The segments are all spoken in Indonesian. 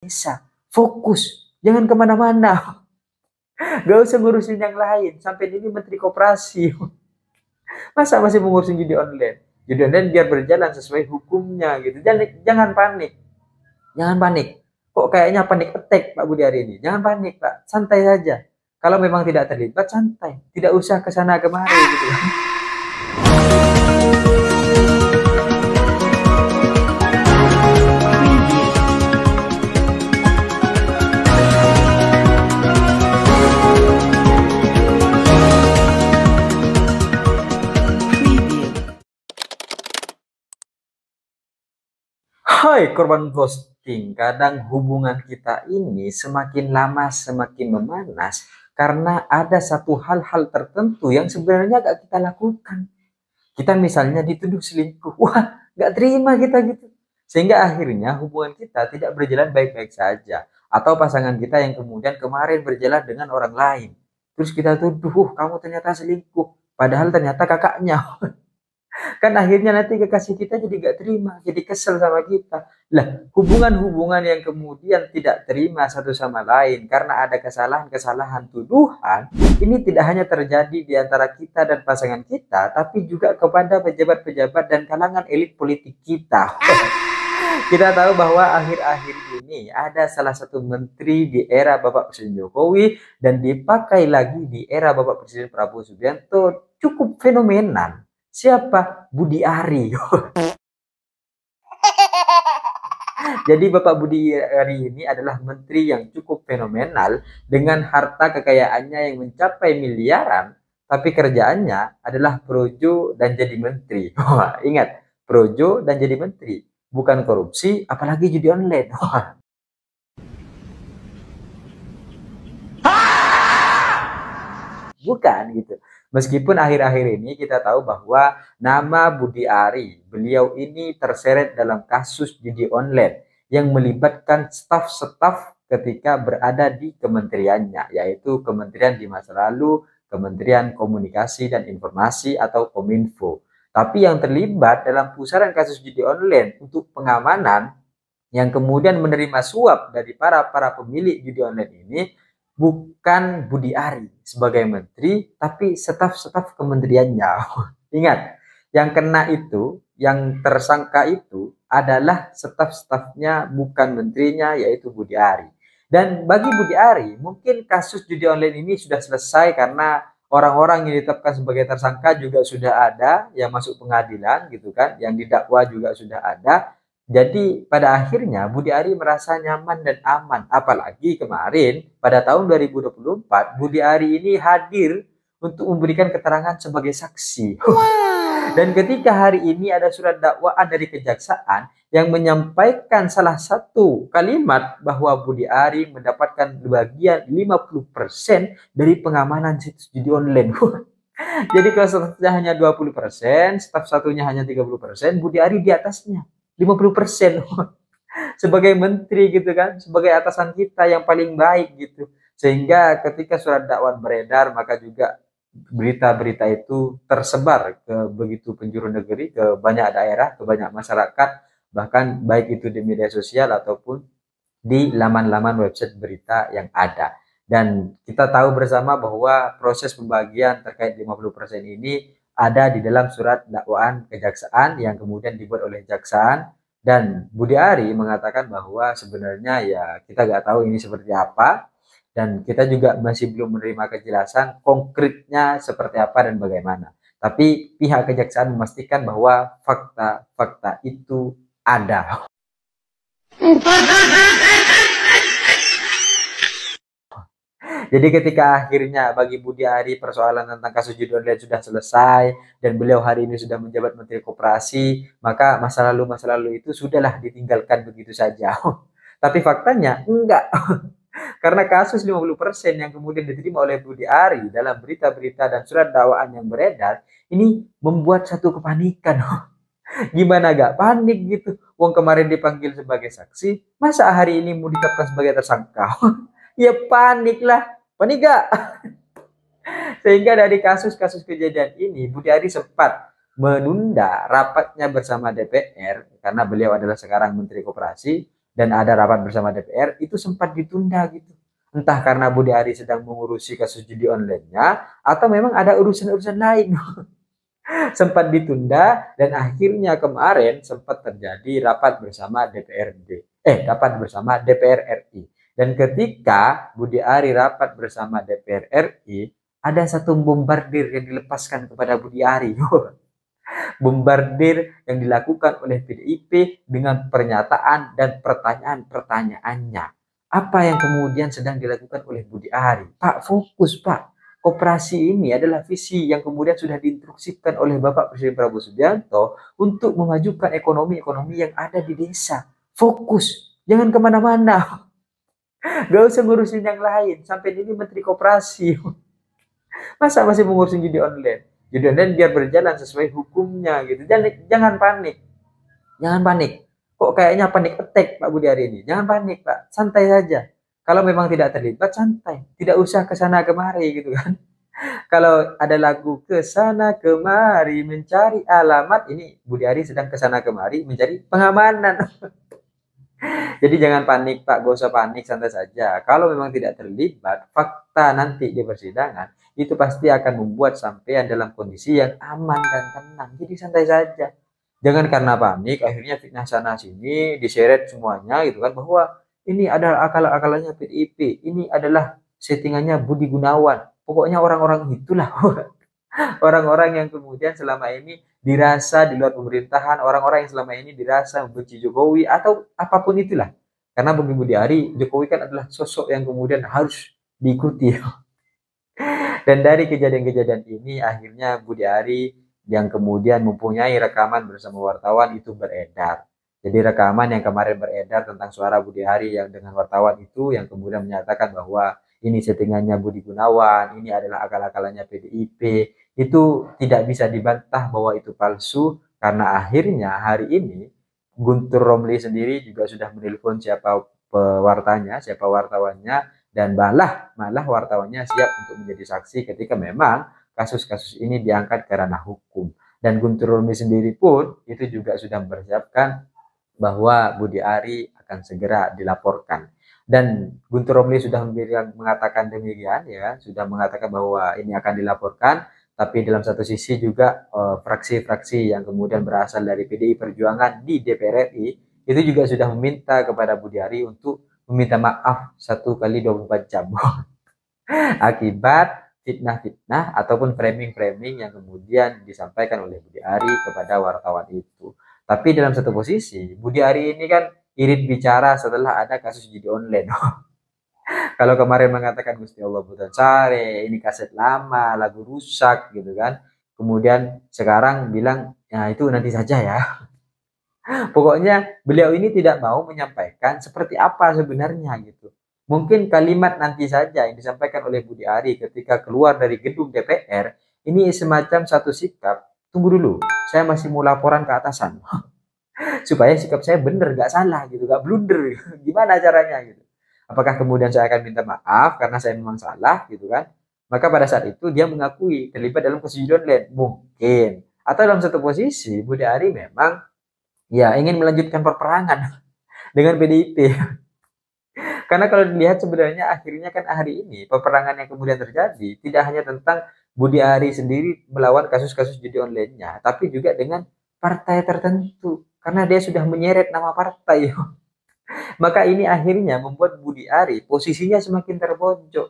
Bisa fokus, jangan kemana-mana. Gak usah ngurusin yang lain. Sampai ini Menteri Koperasi. Masa masih mengurusin judi online? Judi online biar berjalan sesuai hukumnya gitu. Jangan panik. Jangan panik. Kok kayaknya panik attack Pak Budi hari ini? Jangan panik Pak, santai saja. Kalau memang tidak terlibat, santai. Tidak usah ke sana kemari gitu. Hai korban ghosting, kadang hubungan kita ini semakin lama semakin memanas karena ada satu hal-hal tertentu yang sebenarnya gak kita lakukan. Kita misalnya dituduh selingkuh, wah gak terima kita gitu. Sehingga akhirnya hubungan kita tidak berjalan baik-baik saja. Atau pasangan kita yang kemudian kemarin berjalan dengan orang lain. Terus kita tuduh, kamu ternyata selingkuh. Padahal ternyata kakaknya. Kan akhirnya nanti kekasih kita jadi gak terima, jadi kesel sama kita. Lah, hubungan-hubungan yang kemudian tidak terima satu sama lain karena ada kesalahan-kesalahan tuduhan, ini tidak hanya terjadi di antara kita dan pasangan kita, tapi juga kepada pejabat-pejabat dan kalangan elit politik kita. Kita tahu bahwa akhir-akhir ini ada salah satu menteri di era Bapak Presiden Jokowi dan dipakai lagi di era Bapak Presiden Prabowo Subianto, cukup fenomenal. Siapa? Budi Ari. Jadi Bapak Budi Ari ini adalah menteri yang cukup fenomenal dengan harta kekayaannya yang mencapai miliaran, tapi kerjaannya adalah projo dan jadi menteri. Wah, ingat, projo dan jadi menteri, bukan korupsi, apalagi judi online. Bukan gitu. Meskipun akhir-akhir ini kita tahu bahwa nama Budi Ari, beliau ini terseret dalam kasus judi online yang melibatkan staf-staf ketika berada di kementeriannya, yaitu kementerian di masa lalu, Kementerian Komunikasi dan Informasi atau Kominfo. Tapi yang terlibat dalam pusaran kasus judi online untuk pengamanan yang kemudian menerima suap dari para pemilik judi online ini bukan Budi Ari sebagai menteri, tapi staf-staf kementeriannya. Ingat, yang kena itu, yang tersangka itu adalah staf-stafnya, bukan menterinya, yaitu Budi Ari. Dan bagi Budi Ari, mungkin kasus judi online ini sudah selesai karena orang-orang yang ditetapkan sebagai tersangka juga sudah ada, yang masuk pengadilan gitu kan, yang didakwa juga sudah ada. Jadi pada akhirnya Budi Ari merasa nyaman dan aman. Apalagi kemarin pada tahun 2024 Budi Ari ini hadir untuk memberikan keterangan sebagai saksi. Dan ketika hari ini ada surat dakwaan dari kejaksaan yang menyampaikan salah satu kalimat bahwa Budi Ari mendapatkan bagian 50% dari pengamanan situs judi online. Jadi kalau stafnya hanya 20%, staf satunya hanya 30%, Budi Ari di atasnya 50%. Sebagai menteri gitu kan, sebagai atasan kita yang paling baik gitu. Sehingga ketika surat dakwaan beredar, maka juga berita-berita itu tersebar ke begitu penjuru negeri, ke banyak daerah, ke banyak masyarakat, bahkan baik itu di media sosial ataupun di laman-laman website berita yang ada. Dan kita tahu bersama bahwa proses pembagian terkait 50% ini ada di dalam surat dakwaan kejaksaan yang kemudian dibuat oleh jaksaan, dan Budi Ari mengatakan bahwa sebenarnya ya kita nggak tahu ini seperti apa dan kita juga masih belum menerima kejelasan konkretnya seperti apa dan bagaimana. Tapi pihak kejaksaan memastikan bahwa fakta-fakta itu ada. Jadi ketika akhirnya bagi Budi Ari persoalan tentang kasus judi online sudah selesai dan beliau hari ini sudah menjabat Menteri Koperasi, maka masa lalu itu sudahlah ditinggalkan begitu saja. Tapi faktanya enggak. Karena kasus 50% yang kemudian diterima oleh Budi Ari dalam berita-berita dan surat dakwaan yang beredar, ini membuat satu kepanikan. Gimana gak panik gitu? Wong kemarin dipanggil sebagai saksi, masa hari ini mau ditetapkan sebagai tersangka? Ya panik lah. Panik gak? Sehingga dari kasus-kasus kejadian ini, Budi Ari sempat menunda rapatnya bersama DPR karena beliau adalah sekarang Menteri Koperasi, dan ada rapat bersama DPR, itu sempat ditunda gitu. Entah karena Budi Ari sedang mengurusi kasus judi online-nya, atau memang ada urusan-urusan lain. Sempat ditunda, dan akhirnya kemarin sempat terjadi rapat bersama rapat bersama DPR RI. Dan ketika Budi Ari rapat bersama DPR RI, ada satu bombardir yang dilepaskan kepada Budi Ari. Bombardir yang dilakukan oleh PDIP dengan pernyataan dan pertanyaan-pertanyaannya. Apa yang kemudian sedang dilakukan oleh Budi Ari? Pak, fokus Pak. Koperasi ini adalah visi yang kemudian sudah diinstruksikan oleh Bapak Presiden Prabowo Subianto untuk memajukan ekonomi-ekonomi yang ada di desa. Fokus, jangan kemana-mana. Gak usah ngurusin yang lain. Sampai ini Menteri Koperasi. Masa masih mengurusin judi online? Judi online biar berjalan sesuai hukumnya gitu. Jangan panik. Jangan panik. Kok kayaknya panik attack Pak Budi Ari ini? Jangan panik Pak, santai saja. Kalau memang tidak terlibat, santai. Tidak usah ke sana kemari gitu kan. Kalau ada lagu ke sana kemari mencari alamat, ini Budi Ari sedang ke sana kemari mencari pengamanan. Jadi jangan panik Pak, gak usah panik, santai saja. Kalau memang tidak terlibat, fakta nanti di persidangan itu pasti akan membuat sampean dalam kondisi yang aman dan tenang. Jadi santai saja. Jangan karena panik akhirnya fitnah sana sini diseret semuanya gitu kan, bahwa ini adalah akal-akalannya PDIP, ini adalah settingannya Budi Gunawan. Pokoknya orang-orang itulah orang-orang yang kemudian selama ini dirasa di luar pemerintahan, orang-orang yang selama ini dirasa membenci Jokowi atau apapun itulah. Karena bagi Budi Ari, Jokowi kan adalah sosok yang kemudian harus diikuti. Dan dari kejadian-kejadian ini akhirnya Budi Ari yang kemudian mempunyai rekaman bersama wartawan itu beredar. Jadi rekaman yang kemarin beredar tentang suara Budi Ari yang dengan wartawan itu yang kemudian menyatakan bahwa ini settingannya Budi Gunawan, ini adalah akal-akalannya PDIP, itu tidak bisa dibantah bahwa itu palsu, karena akhirnya hari ini Guntur Romli sendiri juga sudah menelpon siapa wartawannya, dan malah wartawannya siap untuk menjadi saksi ketika memang kasus-kasus ini diangkat ke ranah hukum. Dan Guntur Romli sendiri pun itu juga sudah mempersiapkan bahwa Budi Ari akan segera dilaporkan. Dan Guntur Romli sudah mengatakan demikian ya, sudah mengatakan bahwa ini akan dilaporkan, tapi dalam satu sisi juga fraksi-fraksi yang kemudian berasal dari PDI Perjuangan di DPR RI itu juga sudah meminta kepada Budi Ari untuk meminta maaf 1 kali 24 jam akibat fitnah-fitnah ataupun framing-framing yang kemudian disampaikan oleh Budi Ari kepada wartawan itu. Tapi dalam satu posisi, Budi Ari ini kan irit bicara setelah ada kasus judi online. Kalau kemarin mengatakan Gusti Allah Butan Sare, ini kaset lama, lagu rusak gitu kan. Kemudian sekarang bilang, ya itu nanti saja ya. Pokoknya beliau ini tidak mau menyampaikan seperti apa sebenarnya gitu. Mungkin kalimat nanti saja yang disampaikan oleh Budi Ari ketika keluar dari gedung DPR, ini semacam satu sikap, tunggu dulu, saya masih mau laporan ke atasan. Supaya sikap saya benar, gak salah gitu, gak blunder. Gimana caranya gitu. Apakah kemudian saya akan minta maaf karena saya memang salah gitu kan? Maka pada saat itu dia mengakui terlibat dalam kasus judi online, mungkin. Atau dalam satu posisi Budi Ari memang ya ingin melanjutkan perperangan dengan PDIP. Karena kalau dilihat sebenarnya akhirnya kan hari ini peperangan yang kemudian terjadi tidak hanya tentang Budi Ari sendiri melawan kasus-kasus judi online-nya, tapi juga dengan partai tertentu. Karena dia sudah menyeret nama partai. Maka ini akhirnya membuat Budi Ari posisinya semakin terpojok.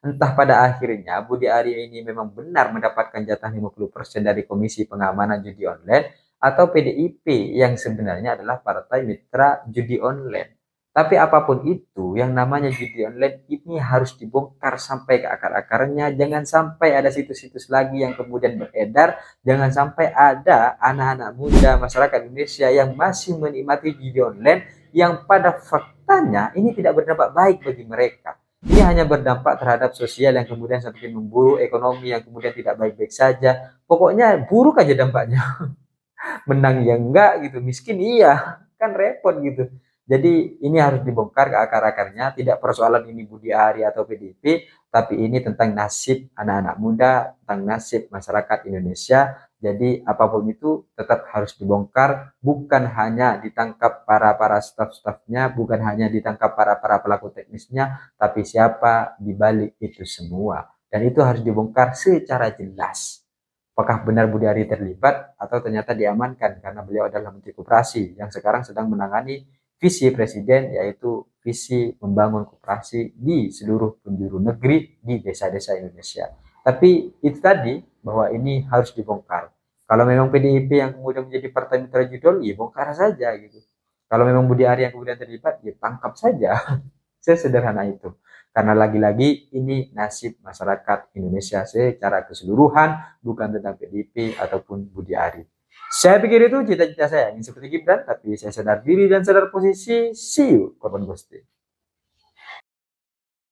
Entah pada akhirnya Budi Ari ini memang benar mendapatkan jatah 50% dari Komisi Pengamanan Judi Online atau PDIP yang sebenarnya adalah partai mitra judi online. Tapi apapun itu, yang namanya judi online ini harus dibongkar sampai ke akar-akarnya. Jangan sampai ada situs-situs lagi yang kemudian beredar. Jangan sampai ada anak-anak muda masyarakat Indonesia yang masih menikmati judi online yang pada faktanya ini tidak berdampak baik bagi mereka. Ini hanya berdampak terhadap sosial yang kemudian semakin memburuk, ekonomi yang kemudian tidak baik-baik saja. Pokoknya buruk aja dampaknya. Menang ya enggak gitu, miskin iya, kan repot gitu. Jadi ini harus dibongkar ke akar-akarnya. Tidak persoalan ini Budi Ari atau PDIP, tapi ini tentang nasib anak-anak muda, tentang nasib masyarakat Indonesia. Jadi apapun itu tetap harus dibongkar, bukan hanya ditangkap para staf-stafnya, bukan hanya ditangkap para pelaku teknisnya, tapi siapa di balik itu semua. Dan itu harus dibongkar secara jelas. Apakah benar Budi Ari terlibat atau ternyata diamankan karena beliau adalah Menteri Koperasi yang sekarang sedang menangani visi Presiden, yaitu visi membangun koperasi di seluruh penjuru negeri di desa-desa Indonesia. Tapi itu tadi, bahwa ini harus dibongkar. Kalau memang PDIP yang kemudian menjadi partai mitra judul, ya bongkar saja gitu. Kalau memang Budi Ari yang kemudian terlibat, ya tangkap saja. Sesederhana itu. Karena lagi-lagi ini nasib masyarakat Indonesia secara keseluruhan, bukan tentang PDIP ataupun Budi Ari. Saya pikir itu cita-cita saya, ingin seperti Gibran, tapi saya sadar diri dan sadar posisi. See you, korban ghosting.